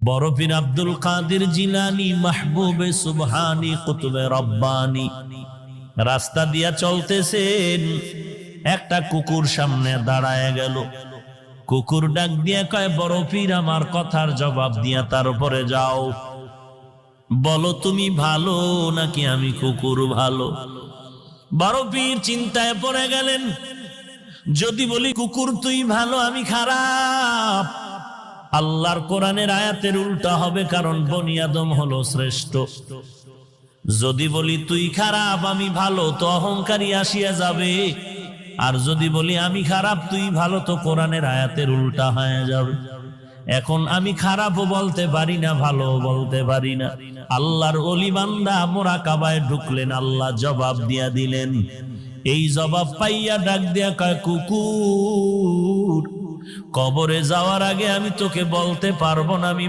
বড় পীর আব্দুল কাদের জিলানী মাহবুবে সুবহানী কুতুবে রব্বানী রাস্তা দিয়া চলতেছেন, একটা কুকুর সামনে দাঁড়ায় গেল। কুকুর ডাক দিয়া কয়, বড় পীর আমার কথার জবাব দিয়া তার উপরে যাও, বলো তুমি ভালো নাকি আমি কুকুর ভালো? বড় পীর চিন্তায় পড়ে গেলেন, যদি বলি কুকুর তুই ভালো আমি খারাপ, আল্লাহর কোরআনের আয়াতের উল্টা হবে, কারণ বনি আদম হলো শ্রেষ্ঠ। যদি বলি তুই খারাপ আমি ভালো, তো অহংকারী আসিয়া যাবে। আর যদি বলি আমি খারাপ তুই ভালো, তো কোরআনের আয়াতের উল্টা হয়ে যাবে। এখন আমি খারাপও বলতে পারি না, ভালো বলতে পারি না। আল্লাহর ওলি বান্দা মুরাকাবায় ঢুকলেন, আল্লাহ জবাব দিয়া দিলেন। এই জবাব পাইয়া ডাক দিয়া কয়, কুকুর কবরে যাওয়ার আগে আমি তোকে বলতে পারবো না আমি